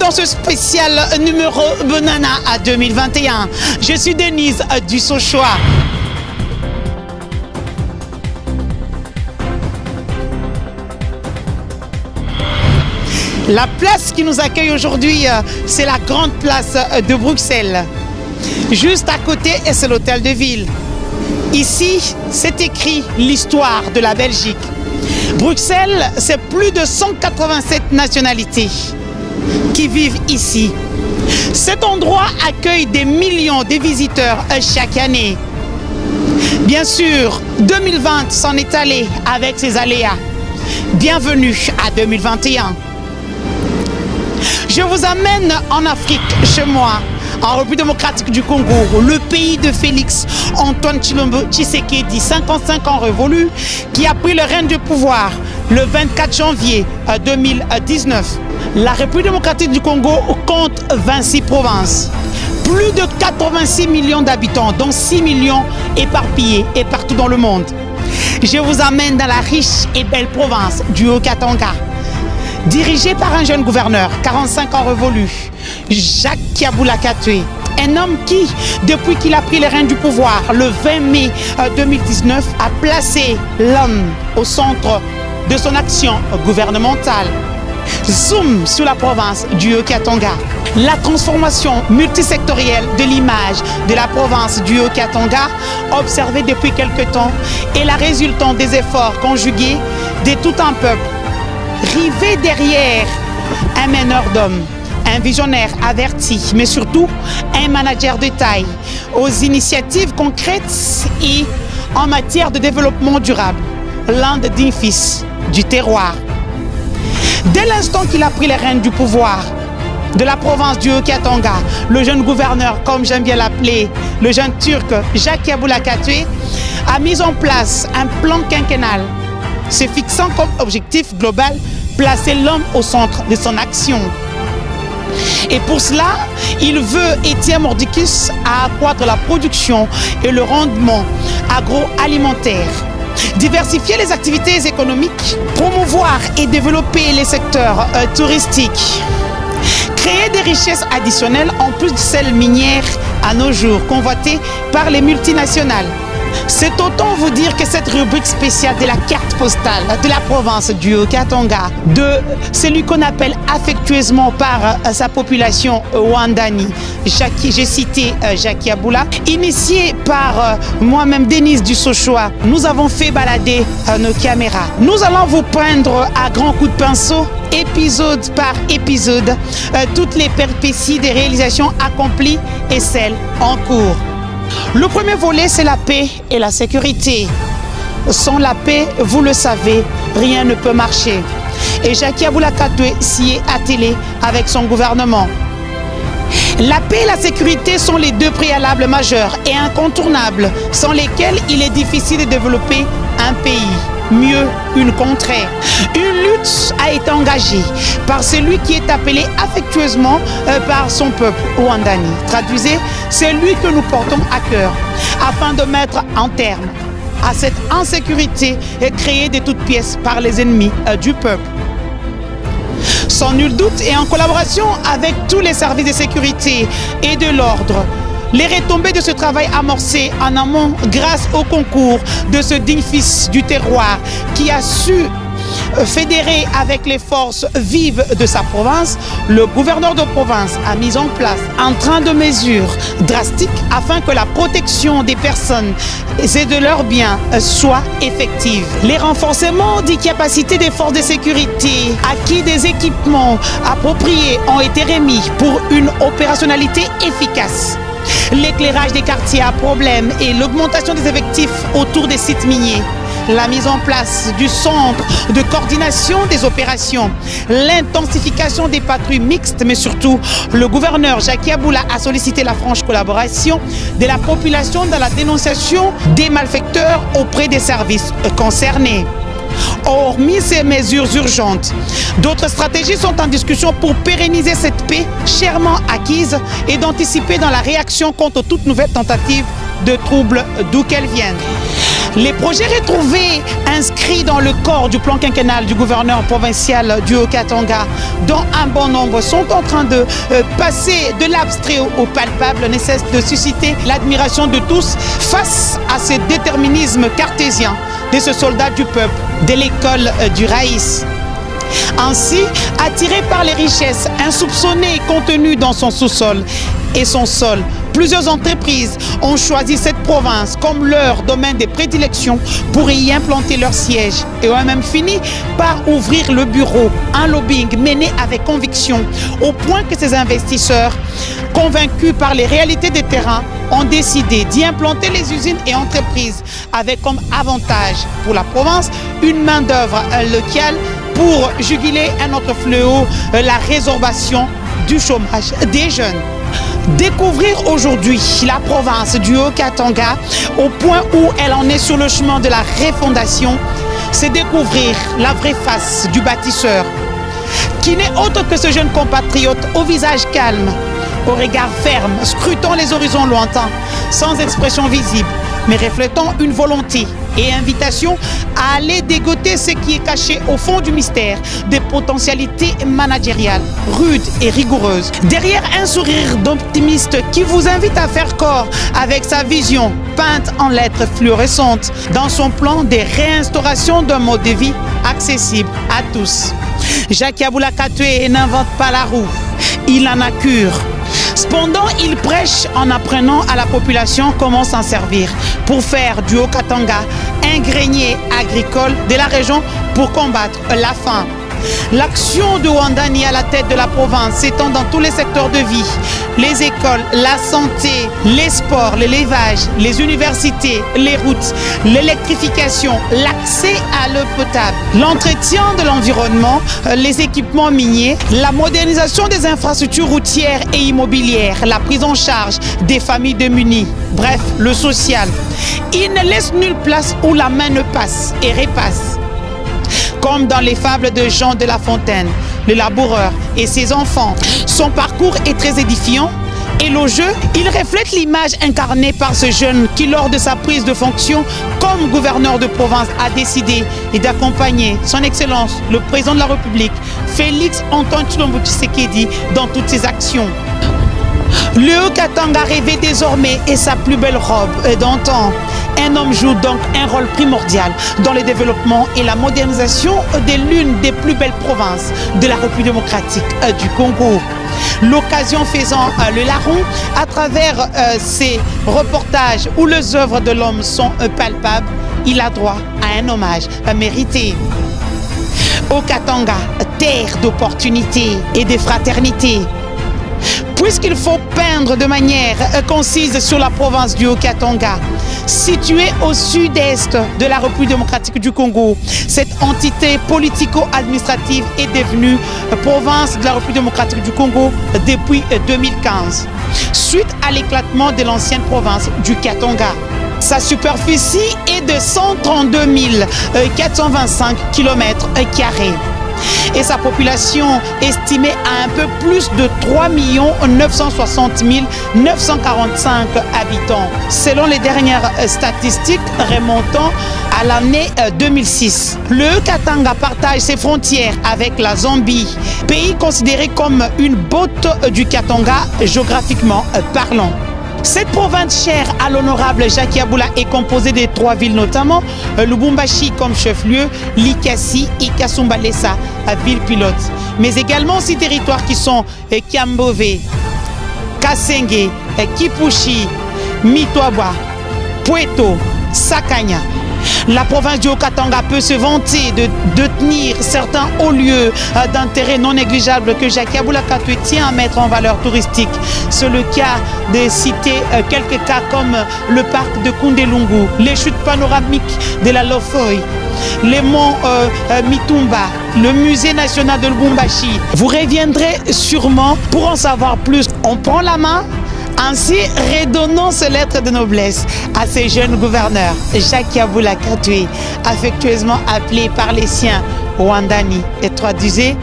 dans ce spécial numéro Banana à 2021. Je suis Denise du Sochoa. La place qui nous accueille aujourd'hui, c'est la grande place de Bruxelles. Juste à côté, c'est l'hôtel de ville. Ici, c'est écrit l'histoire de la Belgique. Bruxelles, c'est plus de 187 nationalités qui vivent ici. Cet endroit accueille des millions de visiteurs chaque année. Bien sûr, 2020 s'en est allé avec ses aléas. Bienvenue à 2021. Je vous amène en Afrique, chez moi, en République démocratique du Congo, le pays de Félix Antoine Tshilombo Tshisekedi, 55 ans révolus, qui a pris le règne du pouvoir le 24 janvier 2019. La République démocratique du Congo compte 26 provinces, plus de 86 millions d'habitants, dont 6 millions éparpillés et partout dans le monde. Je vous amène dans la riche et belle province du Haut-Katanga, dirigé par un jeune gouverneur, 45 ans révolu, Jacques Kiaboula Katwe. Un homme qui, depuis qu'il a pris les rênes du pouvoir, le 20 mai 2019, a placé l'homme au centre de son action gouvernementale. Zoom sur la province du Haut-Katanga. La transformation multisectorielle de l'image de la province du Haut-Katanga, observée depuis quelque temps, est la résultante des efforts conjugués de tout un peuple, rivé derrière un meneur d'hommes, un visionnaire averti, mais surtout un manager de taille, aux initiatives concrètes et en matière de développement durable, l'un des dignes fils du terroir. Dès l'instant qu'il a pris les rênes du pouvoir de la province du Haut-Katanga, le jeune gouverneur, comme j'aime bien l'appeler, le jeune turc Jacques Kiaboula Katwe, a mis en place un plan quinquennal, se fixant comme objectif global placer l'homme au centre de son action. Et pour cela, il veut et tient mordicus à accroître la production et le rendement agroalimentaire, diversifier les activités économiques, promouvoir et développer les secteurs touristiques, créer des richesses additionnelles en plus de celles minières à nos jours convoitées par les multinationales. C'est autant vous dire que cette rubrique spéciale de la carte postale de la province du Haut-Katanga, de celui qu'on appelle affectueusement par sa population Wandani, j'ai cité Jacques Kiaboula, initié par moi-même Denise du Sochoa, nous avons fait balader nos caméras. Nous allons vous prendre à grands coups de pinceau, épisode par épisode, toutes les péripéties des réalisations accomplies et celles en cours. Le premier volet, c'est la paix et la sécurité. Sans la paix, vous le savez, rien ne peut marcher. Et Jacques Kiaboula Katwe s'y est attelé avec son gouvernement. La paix et la sécurité sont les deux préalables majeurs et incontournables, sans lesquels il est difficile de développer un pays, mieux une contrée. Une lutte a été engagée par celui qui est appelé affectueusement par son peuple, Wandani. Traduisez, c'est lui que nous portons à cœur, afin de mettre un terme à cette insécurité créée de toutes pièces par les ennemis du peuple. Sans nul doute et en collaboration avec tous les services de sécurité et de l'ordre, les retombées de ce travail amorcé en amont grâce au concours de ce digne fils du terroir qui a su fédérer avec les forces vives de sa province, le gouverneur de province a mis en place un train de mesures drastiques afin que la protection des personnes et de leurs biens soit effective. Les renforcements des capacités des forces de sécurité, acquis des équipements appropriés ont été remis pour une opérationnalité efficace. L'éclairage des quartiers à problème et l'augmentation des effectifs autour des sites miniers, la mise en place du centre de coordination des opérations, l'intensification des patrouilles mixtes, mais surtout le gouverneur Jacques Kiaboula a sollicité la franche collaboration de la population dans la dénonciation des malfaiteurs auprès des services concernés. Hormis ces mesures urgentes, d'autres stratégies sont en discussion pour pérenniser cette paix chèrement acquise et d'anticiper dans la réaction contre toute nouvelle tentative de troubles d'où qu'elles viennent. Les projets retrouvés inscrits dans le corps du plan quinquennal du gouverneur provincial du Haut-Katanga, dont un bon nombre sont en train de passer de l'abstrait au palpable, ne cessent de susciter l'admiration de tous face à ce déterminisme cartésien de ce soldat du peuple, de l'école du Raïs. Ainsi, attiré par les richesses insoupçonnées contenues dans son sous-sol et son sol, plusieurs entreprises ont choisi cette province comme leur domaine de prédilection pour y implanter leur siège et ont même fini par ouvrir le bureau, un lobbying mené avec conviction, au point que ces investisseurs, convaincus par les réalités des terrains, ont décidé d'y implanter les usines et entreprises avec comme avantage pour la province une main-d'œuvre locale pour juguler un autre fléau, la résorbation du chômage des jeunes. Découvrir aujourd'hui la province du Haut-Katanga au point où elle en est sur le chemin de la refondation, c'est découvrir la vraie face du bâtisseur, qui n'est autre que ce jeune compatriote au visage calme, au regard ferme, scrutant les horizons lointains, sans expression visible, mais reflétant une volonté et invitation à aller dégoter ce qui est caché au fond du mystère des potentialités managériales, rudes et rigoureuses. Derrière un sourire d'optimiste qui vous invite à faire corps avec sa vision peinte en lettres fluorescentes dans son plan de réinstauration d'un mode de vie accessible à tous. Jacques Yabula Katwe n'invente pas la roue, il en a cure. Cependant, il prêche en apprenant à la population comment s'en servir pour faire du Haut-Katanga un grenier agricole de la région pour combattre la faim. L'action de Wandani à la tête de la province s'étend dans tous les secteurs de vie. Les écoles, la santé, les sports, l'élevage, les universités, les routes, l'électrification, l'accès à l'eau potable, l'entretien de l'environnement, les équipements miniers, la modernisation des infrastructures routières et immobilières, la prise en charge des familles démunies, bref, le social. Il ne laisse nulle place où la main ne passe et repasse. Comme dans les fables de Jean de La Fontaine, le laboureur et ses enfants. Son parcours est très édifiant et le jeu, il reflète l'image incarnée par ce jeune qui, lors de sa prise de fonction comme gouverneur de province, a décidé d'accompagner son Excellence, le président de la République, Félix Antoine Tshilombo Tshisekedi, dans toutes ses actions. Le Haut-Katanga rêvait désormais et sa plus belle robe d'antan. Un homme joue donc un rôle primordial dans le développement et la modernisation de l'une des plus belles provinces de la République démocratique du Congo. L'occasion faisant le larron à travers ces reportages où les œuvres de l'homme sont palpables, il a droit à un hommage mérité. Haut-Katanga, terre d'opportunités et de fraternité. Puisqu'il faut peindre de manière concise sur la province du Haut-Katanga, située au sud-est de la République démocratique du Congo, cette entité politico-administrative est devenue province de la République démocratique du Congo depuis 2015, suite à l'éclatement de l'ancienne province du Katanga. Sa superficie est de 132 425 km². Et sa population estimée à un peu plus de 3 960 945 habitants, selon les dernières statistiques remontant à l'année 2006. Le Katanga partage ses frontières avec la Zambie, pays considéré comme une botte du Katanga géographiquement parlant. Cette province chère à l'honorable Jacques Yabula est composée de 3 villes notamment, Lubumbashi comme chef-lieu, Likasi et Kasumbalesa, ville pilote. Mais également 6 territoires qui sont Kiambové, Kasenge, Kipushi, Mitwaba, Pweto, Sakanya. La province du Haut-Katanga peut se vanter de tenir certains hauts lieux d'intérêt non négligeables que Jacques Yabula Katwe tient à mettre en valeur touristique. C'est le cas de citer quelques cas comme le parc de Kundelungu, les chutes panoramiques de la Lofoy, les monts Mitumba, le musée national de Lubumbashi. Vous reviendrez sûrement pour en savoir plus. On prend la main. Ainsi, redonnons ces lettres de noblesse à ces jeunes gouverneurs. Jacques Yabula Katwe, affectueusement appelé par les siens Wandani, et traduisez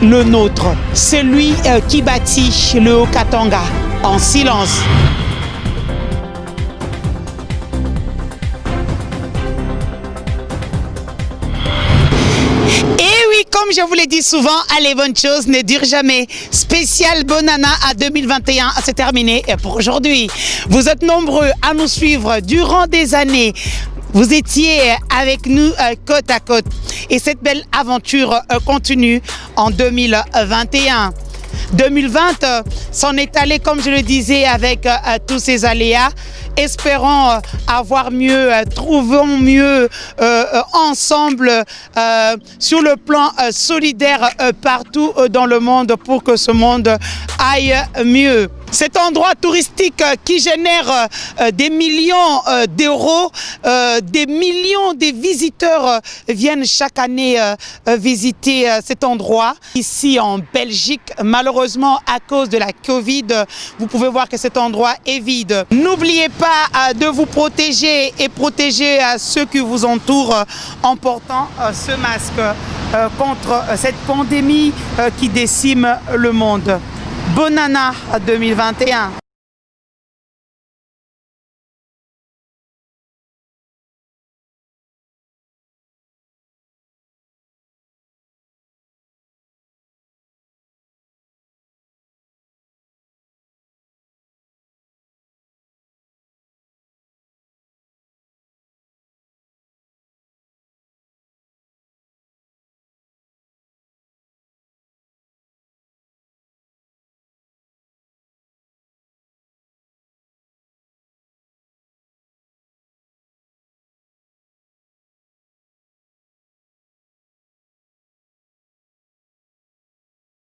le nôtre, celui qui bâtit le Haut-Katanga en silence. Comme je vous l'ai dit souvent, les bonnes choses ne durent jamais. Spécial Bonana à 2021, c'est terminé pour aujourd'hui. Vous êtes nombreux à nous suivre durant des années. Vous étiez avec nous côte à côte. Et cette belle aventure continue en 2021. 2020 s'en est allé, comme je le disais, avec tous ces aléas. Espérons avoir mieux, trouvons mieux ensemble sur le plan solidaire partout dans le monde pour que ce monde aille mieux. Cet endroit touristique qui génère des millions d'euros, des millions de visiteurs viennent chaque année visiter cet endroit. Ici en Belgique, malheureusement à cause de la Covid, vous pouvez voir que cet endroit est vide. N'oubliez pas de vous protéger et protéger ceux qui vous entourent en portant ce masque contre cette pandémie qui décime le monde. Bonana 2021.